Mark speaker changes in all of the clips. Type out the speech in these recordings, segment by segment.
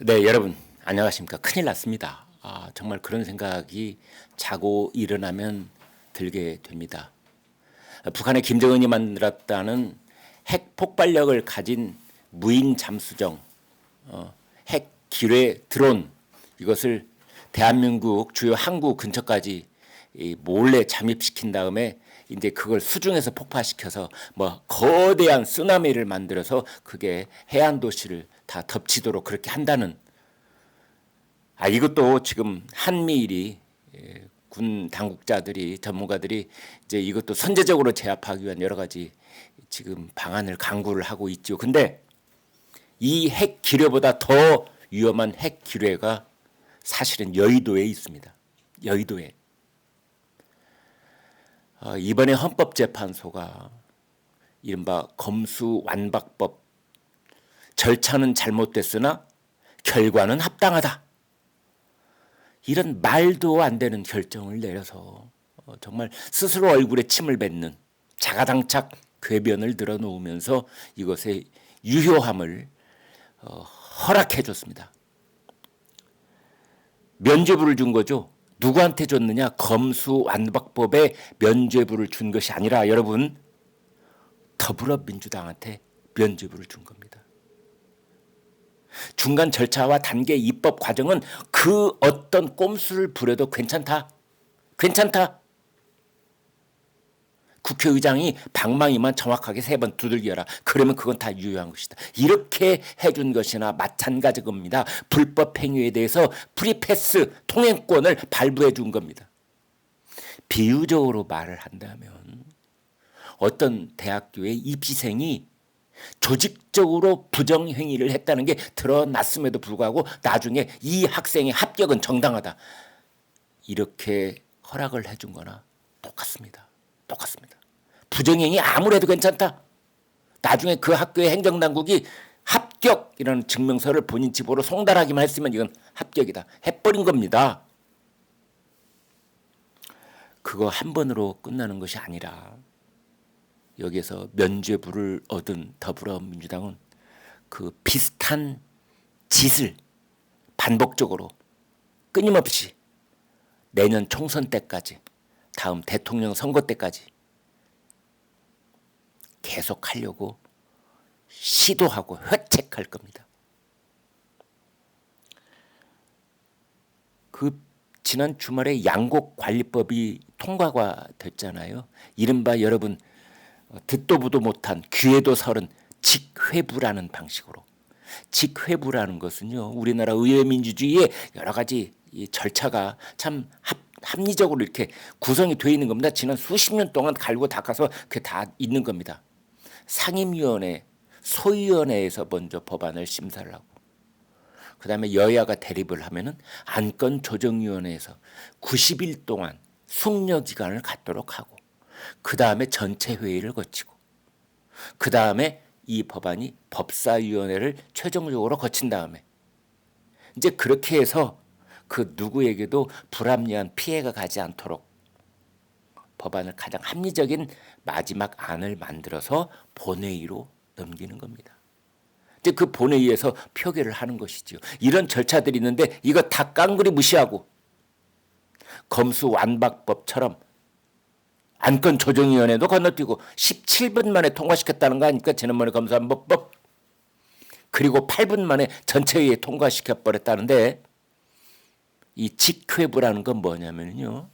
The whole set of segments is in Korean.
Speaker 1: 네, 여러분 안녕하십니까? 큰일 났습니다. 정말 그런 생각이 자고 일어나면 들게 됩니다. 북한의 김정은이 만들었다는 핵 폭발력을 가진 무인 잠수정, 핵 기뢰 드론 이것을 대한민국 주요 항구 근처까지 몰래 잠입시킨 다음에 이제 그걸 수중에서 폭파시켜서 뭐 거대한 쓰나미를 만들어서 그게 해안 도시를 다 덮치도록 그렇게 한다는 이것도 지금 한미일이 군 당국자들이 전문가들이 이제 이것도 선제적으로 제압하기 위한 여러 가지 지금 방안을 강구를 하고 있죠. 근데 이 핵 기뢰보다 더 위험한 핵 기뢰가 사실은 여의도에 있습니다. 여의도에. 이번에 헌법재판소가 이른바 검수완박법 절차는 잘못됐으나 결과는 합당하다. 이런 말도 안 되는 결정을 내려서 정말 스스로 얼굴에 침을 뱉는 자가당착 궤변을 늘어놓으면서 이것의 유효함을 허락해 줬습니다. 면죄부를 준 거죠. 누구한테 줬느냐? 검수완박법에 면죄부를 준 것이 아니라 여러분 더불어민주당한테 면죄부를 준 겁니다. 중간 절차와 단계 입법 과정은 그 어떤 꼼수를 부려도 괜찮다. 괜찮다. 국회의장이 방망이만 정확하게 3번 두들겨라. 그러면 그건 다 유효한 것이다. 이렇게 해준 것이나 마찬가지 겁니다. 불법 행위에 대해서 프리패스 통행권을 발부해 준 겁니다. 비유적으로 말을 한다면 어떤 대학교의 입시생이 조직적으로 부정행위를 했다는 게 드러났음에도 불구하고 나중에 이 학생의 합격은 정당하다. 이렇게 허락을 해준 거나 똑같습니다. 똑같습니다. 부정행위 아무래도 괜찮다. 나중에 그 학교의 행정당국이 합격이라는 증명서를 본인 집으로 송달하기만 했으면 이건 합격이다. 해버린 겁니다. 그거 한 번으로 끝나는 것이 아니라 여기에서 면죄부를 얻은 더불어민주당은 그 비슷한 짓을 반복적으로 끊임없이 내년 총선 때까지 다음 대통령 선거 때까지 계속 하려고 시도하고 회책할 겁니다. 그 지난 주말에 양곡관리법이 통과가 됐잖아요. 이른바 여러분 듣도 보도 못한 귀에도 서른 직회부라는 방식으로. 직회부라는 것은요, 우리나라 의회민주주의의 여러 가지 이 절차가 참 합리적으로 이렇게 구성이 되어 있는 겁니다. 지난 수십 년 동안 갈고 닦아서 그게 다 있는 겁니다. 상임위원회, 소위원회에서 먼저 법안을 심사를 하고, 그 다음에 여야가 대립을 하면은 안건조정위원회에서 90일 동안 숙려 기간을 갖도록 하고, 그 다음에 전체 회의를 거치고, 그 다음에 이 법안이 법사위원회를 최종적으로 거친 다음에 이제 그렇게 해서 그 누구에게도 불합리한 피해가 가지 않도록 법안을 가장 합리적인 마지막 안을 만들어서 본회의로 넘기는 겁니다. 이제 그 본회의에서 표결을 하는 것이죠. 이런 절차들이 있는데 이거 다 깡그리 무시하고 검수완박법처럼 안건조정위원회도 건너뛰고 17분 만에 통과시켰다는 거 아닙니까? 지난번에 검수완박법. 그리고 8분 만에 전체회의에 통과시켜버렸다는데 이 직회부라는 건 뭐냐면요.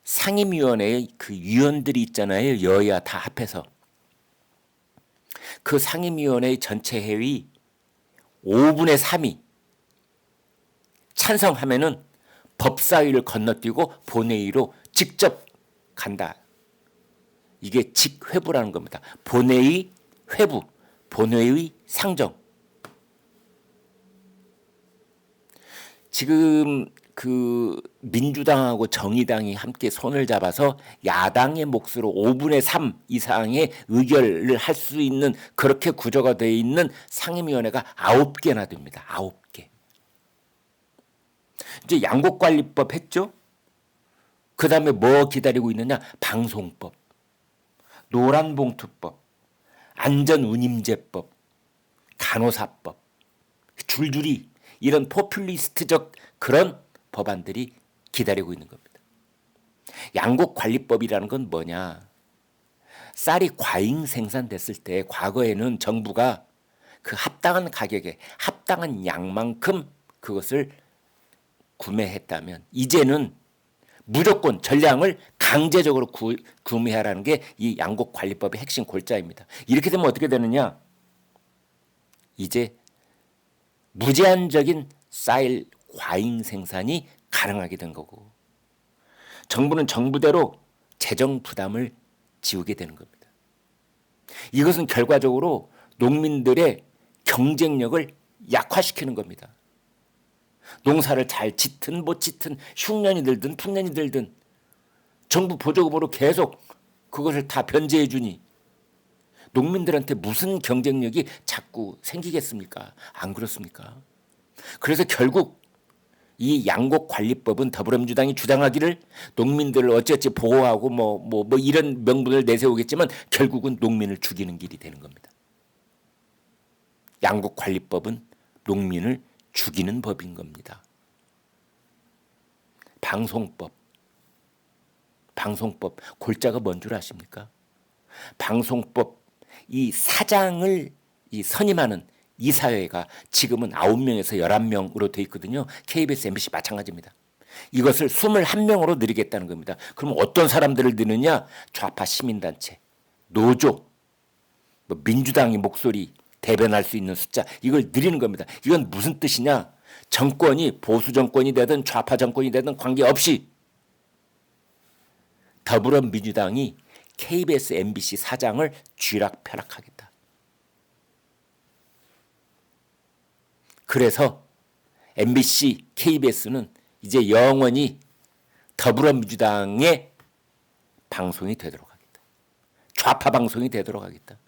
Speaker 1: 상임위원회의 그 위원들이 있잖아요. 여야 다 합해서. 그 상임위원회의 전체 회의 5분의 3이 찬성하면은 법사위를 건너뛰고 본회의로 직접 간다. 이게 직회부라는 겁니다. 본회의 회부, 본회의 상정. 지금 그 민주당하고 정의당이 함께 손을 잡아서 야당의 몫으로 5분의 3 이상의 의결을 할 수 있는 그렇게 구조가 되어 있는 상임위원회가 9개나 됩니다. 9개. 이제 양곡관리법 했죠. 그 다음에 뭐 기다리고 있느냐? 방송법, 노란봉투법, 안전운임제법, 간호사법. 줄줄이 이런 포퓰리스트적 그런 법안들이 기다리고 있는 겁니다. 양곡관리법이라는 건 뭐냐? 쌀이 과잉 생산됐을 때 과거에는 정부가 그 합당한 가격에 합당한 양만큼 그것을 구매했다면 이제는 무조건 전량을 강제적으로 구매하라는 게 이 양곡관리법의 핵심 골자입니다. 이렇게 되면 어떻게 되느냐? 이제 무제한적인 쌀 과잉 생산이 가능하게 된 거고 정부는 정부대로 재정 부담을 지우게 되는 겁니다. 이것은 결과적으로 농민들의 경쟁력을 약화시키는 겁니다. 농사를 잘 짓든 못 짓든 흉년이 들든 풍년이 들든 정부 보조금으로 계속 그것을 다 변제해 주니 농민들한테 무슨 경쟁력이 자꾸 생기겠습니까? 안 그렇습니까? 그래서 결국 이 양곡관리법은 더불어민주당이 주장하기를 농민들을 어찌어찌 보호하고 뭐 이런 명분을 내세우겠지만 결국은 농민을 죽이는 길이 되는 겁니다. 양곡관리법은 농민을 죽이는 법인 겁니다. 방송법 골자가 뭔 줄 아십니까? 방송법 이 사장을 이 선임하는 이사회가 지금은 9명에서 11명으로 돼 있거든요. KBS, MBC 마찬가지입니다. 이것을 21명으로 늘리겠다는 겁니다. 그럼 어떤 사람들을 넣느냐? 좌파 시민단체, 노조, 민주당의 목소리 대변할 수 있는 숫자 이걸 늘리는 겁니다. 이건 무슨 뜻이냐? 정권이 보수 정권이 되든 좌파 정권이 되든 관계없이 더불어민주당이 KBS, MBC 사장을 쥐락펴락하겠다. 그래서 MBC, KBS는 이제 영원히 더불어민주당의 방송이 되도록 하겠다. 좌파 방송이 되도록 하겠다.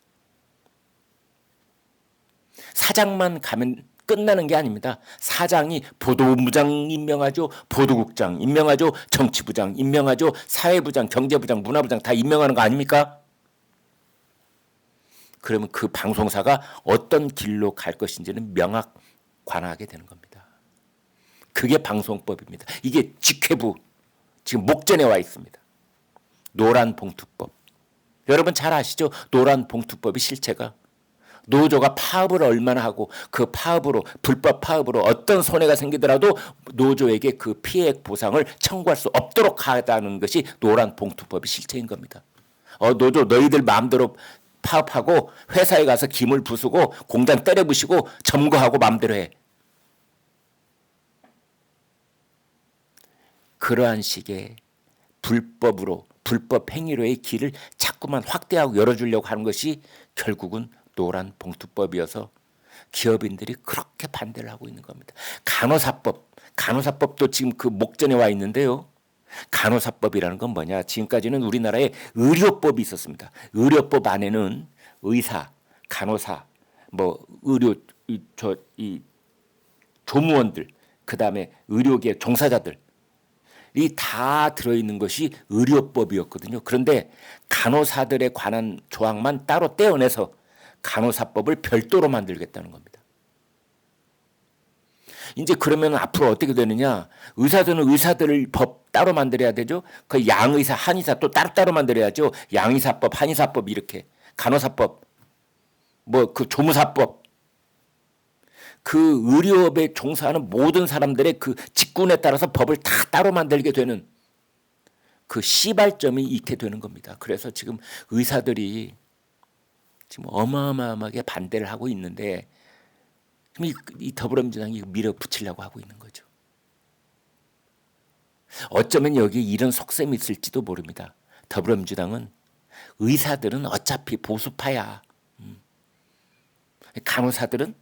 Speaker 1: 사장만 가면 끝나는 게 아닙니다. 사장이 보도본부장 임명하죠. 보도국장 임명하죠. 정치부장 임명하죠. 사회부장, 경제부장, 문화부장 다 임명하는 거 아닙니까? 그러면 그 방송사가 어떤 길로 갈 것인지는 명확관하게 되는 겁니다. 그게 방송법입니다. 이게 직회부 지금 목전에 와 있습니다. 노란봉투법. 여러분 잘 아시죠? 노란봉투법의 실체가 노조가 파업을 얼마나 하고 그 파업으로 불법 파업으로 어떤 손해가 생기더라도 노조에게 그 피해액 보상을 청구할 수 없도록 하다는 것이 노란봉투법의 실체인 겁니다. 노조 너희들 마음대로 파업하고 회사에 가서 기물 부수고 공장 때려 부시고 점거하고 마음대로 해. 그러한 식의 불법 행위로의 길을 자꾸만 확대하고 열어주려고 하는 것이 결국은 노란봉투법이어서 기업인들이 그렇게 반대를 하고 있는 겁니다. 간호사법도 지금 그 목전에 와 있는데요. 간호사법이라는 건 뭐냐? 지금까지는 우리나라에 의료법이 있었습니다. 의료법 안에는 의사, 간호사, 조무원들, 그 다음에 의료계 종사자들이 다 들어있는 것이 의료법이었거든요. 그런데 간호사들에 관한 조항만 따로 떼어내서 간호사법을 별도로 만들겠다는 겁니다. 이제 그러면 앞으로 어떻게 되느냐? 의사들은 의사들 법 따로 만들어야 되죠. 그 양의사, 한의사 또 따로 만들어야죠. 양의사법, 한의사법 이렇게 간호사법, 그 조무사법, 그 의료업에 종사하는 모든 사람들의 그 직군에 따라서 법을 다 따로 만들게 되는 그 시발점이 있게 되는 겁니다. 그래서 지금 의사들이 지금 어마어마하게 반대를 하고 있는데 이 더불어민주당이 밀어붙이려고 하고 있는 거죠. 어쩌면 여기에 이런 속셈이 있을지도 모릅니다. 더불어민주당은 의사들은 어차피 보수파야. 간호사들은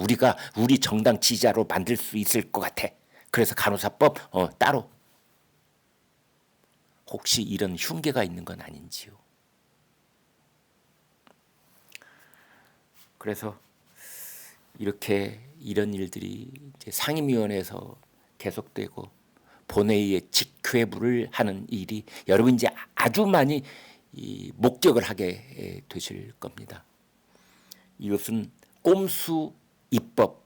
Speaker 1: 우리가 우리 정당 지지자로 만들 수 있을 것 같아. 그래서 간호사법 따로. 혹시 이런 흉계가 있는 건 아닌지요. 그래서 이런 일들이 이제 상임위원회에서 계속되고 본회의에 직회부를 하는 일이 여러분 이제 아주 많이 목격을 하게 되실 겁니다. 이것은 꼼수 입법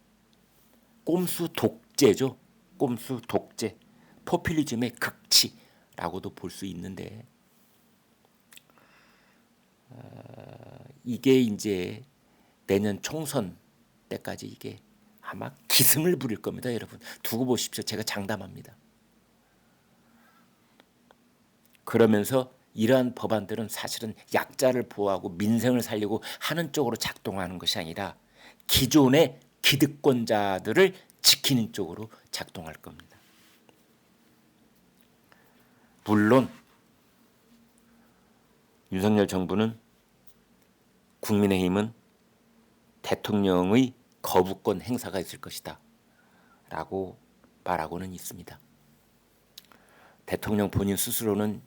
Speaker 1: 꼼수 독재죠. 꼼수 독재, 포퓰리즘의 극치라고도 볼 수 있는데 이게 이제 내년 총선 때까지 이게 아마 기승을 부릴 겁니다, 여러분. 두고 보십시오. 제가 장담합니다. 그러면서 이러한 법안들은 사실은 약자를 보호하고 민생을 살리고 하는 쪽으로 작동하는 것이 아니라 기존의 기득권자들을 지키는 쪽으로 작동할 겁니다. 물론 윤석열 정부는, 국민의힘은 대통령의 거부권 행사가 있을 것이다 라고 말하고는 있습니다. 대통령 본인 스스로는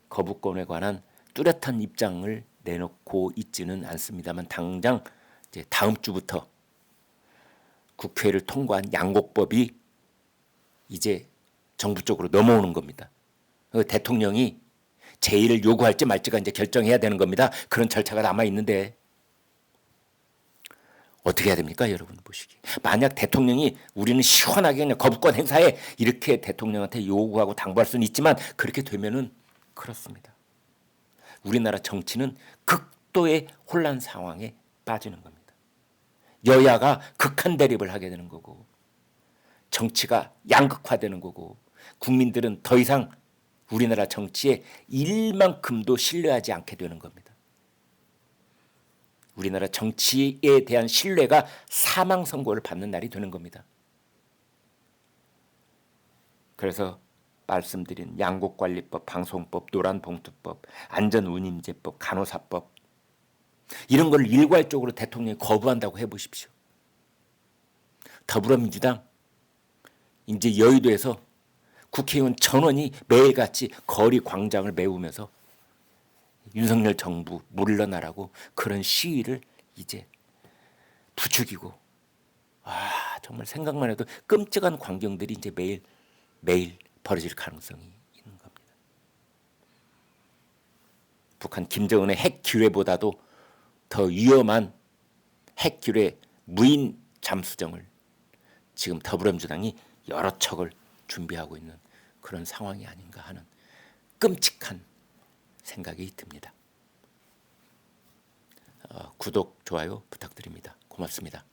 Speaker 1: 거부권에 관한 뚜렷한 입장을 내놓고 있지는 않습니다만 당장 이제 다음 주부터 국회를 통과한 양곡법이 이제 정부 쪽으로 넘어오는 겁니다. 대통령이 제의를 요구할지 말지가 이제 결정해야 되는 겁니다. 그런 절차가 남아 있는데 어떻게 해야 됩니까, 여러분 보시기. 만약 대통령이 우리는 시원하게 그냥 거부권 행사해 이렇게 대통령한테 요구하고 당부할 수는 있지만 그렇게 되면은 그렇습니다. 우리나라 정치는 극도의 혼란 상황에 빠지는 겁니다. 여야가 극한 대립을 하게 되는 거고 정치가 양극화되는 거고 국민들은 더 이상 우리나라 정치에 일만큼도 신뢰하지 않게 되는 겁니다. 우리나라 정치에 대한 신뢰가 사망 선고를 받는 날이 되는 겁니다. 그래서 말씀드린 양곡관리법, 방송법, 노란봉투법, 안전운임제법, 간호사법 이런 걸 일괄적으로 대통령이 거부한다고 해보십시오. 더불어민주당 이제 여의도에서 국회의원 전원이 매일같이 거리 광장을 메우면서 윤석열 정부 물러나라고 그런 시위를 이제 부추기고 정말 생각만 해도 끔찍한 광경들이 이제 매일 벌어질 가능성이 있는 겁니다. 북한 김정은의 핵 기뢰보다도 더 위험한 핵 기뢰 무인 잠수정을 지금 더불어민주당이 여러 척을 준비하고 있는 그런 상황이 아닌가 하는 끔찍한 생각이 듭니다. 구독, 좋아요 부탁드립니다. 고맙습니다.